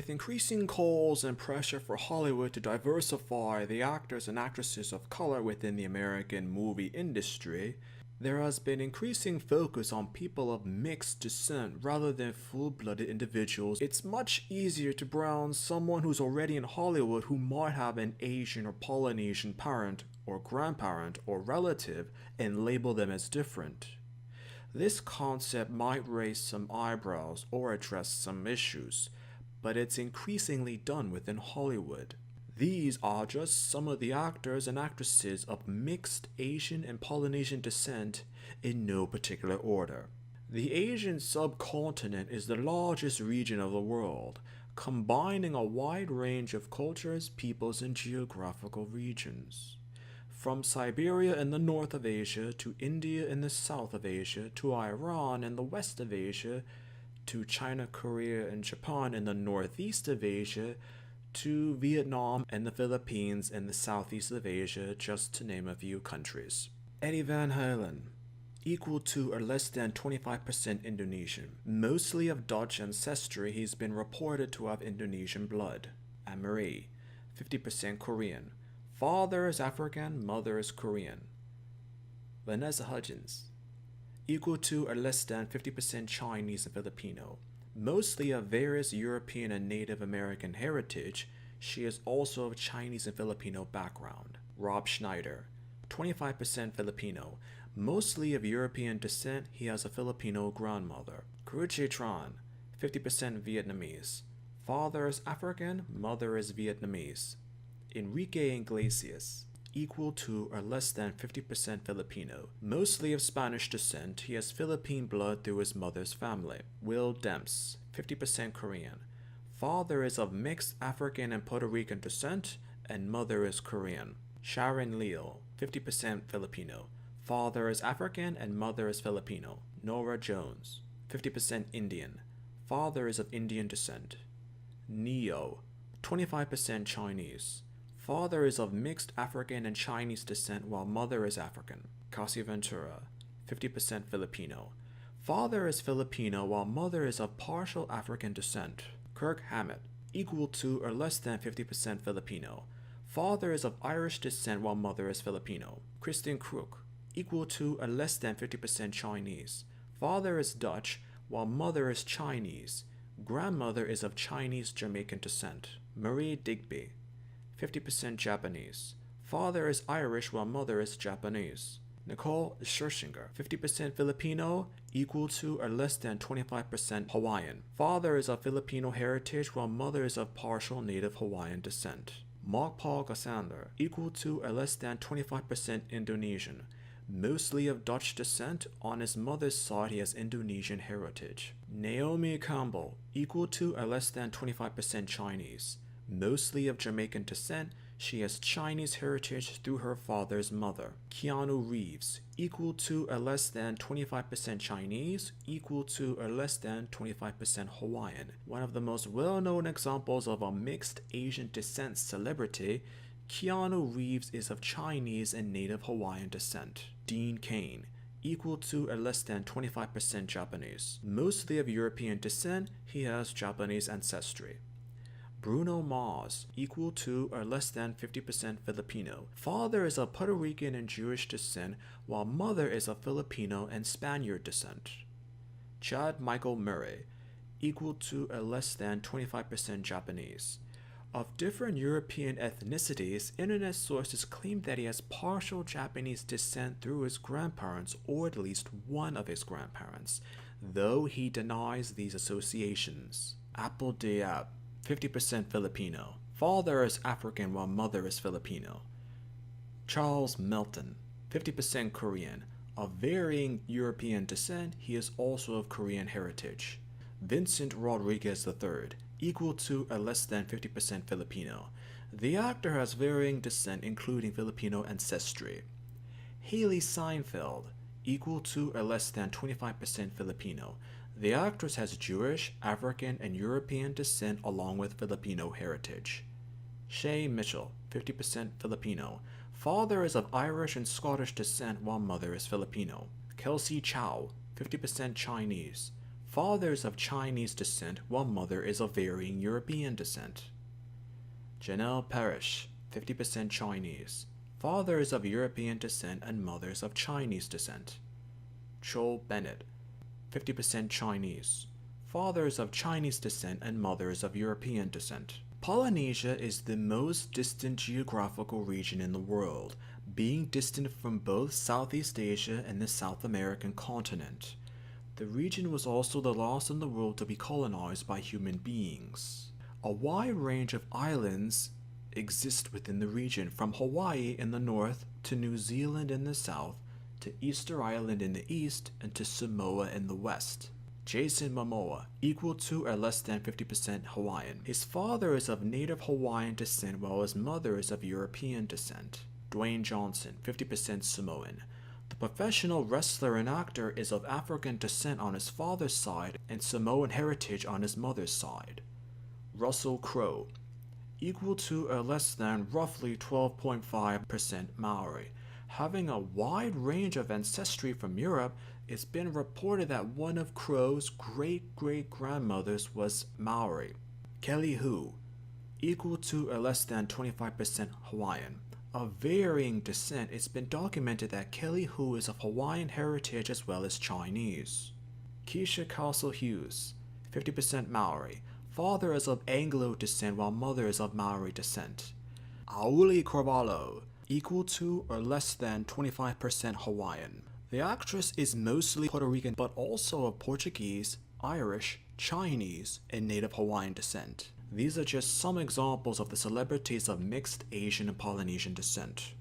With increasing calls and pressure for Hollywood to diversify the actors and actresses of color within the American movie industry, there has been increasing focus on people of mixed descent rather than full-blooded individuals. It's much easier to brown someone who's already in Hollywood who might have an Asian or Polynesian parent or grandparent or relative and label them as different. This concept might raise some eyebrows or address some issues, but it's increasingly done within Hollywood. These are just some of the actors and actresses of mixed Asian and Polynesian descent in no particular order. The Asian subcontinent is the largest region of the world, combining a wide range of cultures, peoples, and geographical regions. From Siberia in the north of Asia to India in the south of Asia to Iran in the west of Asia to China, Korea, and Japan in the northeast of Asia to Vietnam and the Philippines in the southeast of Asia, just to name a few countries. Eddie Van Halen, equal to or less than 25% Indonesian. Mostly of Dutch ancestry, he's been reported to have Indonesian blood. Anne-Marie, 50% Korean. Father is African, mother is Korean. Vanessa Hudgens, equal to or less than 50% Chinese and Filipino. Mostly of various European and Native American heritage, she is also of Chinese and Filipino background. Rob Schneider, 25% Filipino. Mostly of European descent, he has a Filipino grandmother. Kruche Tran, 50% Vietnamese. Father is African, mother is Vietnamese. Enrique Iglesias, equal to or less than 50% Filipino. Mostly of Spanish descent, he has Philippine blood through his mother's family. Will Demps, 50% Korean. Father is of mixed African and Puerto Rican descent, and mother is Korean. Sharon Leal, 50% Filipino. Father is African and mother is Filipino. Nora Jones, 50% Indian. Father is of Indian descent. Neo, 25% Chinese. Father is of mixed African and Chinese descent while mother is African. Cassie Ventura, 50% Filipino. Father is Filipino while mother is of partial African descent. Kirk Hammett, equal to or less than 50% Filipino. Father is of Irish descent while mother is Filipino. Kristen Crook, equal to or less than 50% Chinese. Father is Dutch while mother is Chinese. Grandmother is of Chinese Jamaican descent. Marie Digby, 50% Japanese. Father is Irish while mother is Japanese. Nicole Scherzinger, 50% Filipino, equal to or less than 25% Hawaiian. Father is of Filipino heritage while mother is of partial native Hawaiian descent. Mark Paul Gassander, equal to or less than 25% Indonesian. Mostly of Dutch descent, on his mother's side he has Indonesian heritage. Naomi Campbell, equal to or less than 25% Chinese. Mostly of Jamaican descent, she has Chinese heritage through her father's mother. Keanu Reeves, equal to or less than 25% Chinese, equal to or less than 25% Hawaiian. One of the most well-known examples of a mixed Asian descent celebrity, Keanu Reeves is of Chinese and native Hawaiian descent. Dean Cain, equal to or less than 25% Japanese. Mostly of European descent, he has Japanese ancestry. Bruno Mars, equal to or less than 50% Filipino. Father is of Puerto Rican and Jewish descent, while mother is of Filipino and Spaniard descent. Chad Michael Murray, equal to or less than 25% Japanese. Of different European ethnicities, internet sources claim that he has partial Japanese descent through his grandparents or at least one of his grandparents, though he denies these associations. Apple Diab, 50% Filipino. Father is African while mother is Filipino. Charles Melton, 50% Korean. Of varying European descent, he is also of Korean heritage. Vincent Rodriguez III, equal to or less than 50% Filipino. The actor has varying descent including Filipino ancestry. Haley Seinfeld, equal to or less than 25% Filipino. The actress has Jewish, African, and European descent along with Filipino heritage. Shay Mitchell, 50% Filipino. Father is of Irish and Scottish descent while mother is Filipino. Kelsey Chow, 50% Chinese. Father is of Chinese descent while mother is of varying European descent. Janelle Parrish, 50% Chinese. Father is of European descent and mother is of Chinese descent. Joel Bennett, 50% Chinese. Father is of Chinese descent and mother is of European descent. Polynesia is the most distant geographical region in the world, being distant from both Southeast Asia and the South American continent. The region was also the last in the world to be colonized by human beings. A wide range of islands exist within the region, from Hawaii in the north to New Zealand in the south to Easter Island in the east and to Samoa in the west. Jason Momoa, equal to or less than 50% Hawaiian. His father is of native Hawaiian descent while his mother is of European descent. Dwayne Johnson, 50% Samoan. The professional wrestler and actor is of African descent on his father's side and Samoan heritage on his mother's side. Russell Crowe, equal to or less than roughly 12.5% Maori. Having a wide range of ancestry from Europe, it's been reported that one of Crowe's great-great-grandmothers was Maori. Kelly Hu, equal to or less than 25% Hawaiian. Of varying descent, it's been documented that Kelly Hu is of Hawaiian heritage as well as Chinese. Keisha Castle Hughes, 50% Maori. Father is of Anglo descent while mother is of Maori descent. Auli Carvalho, equal to or less than 25% Hawaiian. The actress is mostly Puerto Rican but also of Portuguese, Irish, Chinese, and native Hawaiian descent. These are just some examples of the celebrities of mixed Asian and Polynesian descent.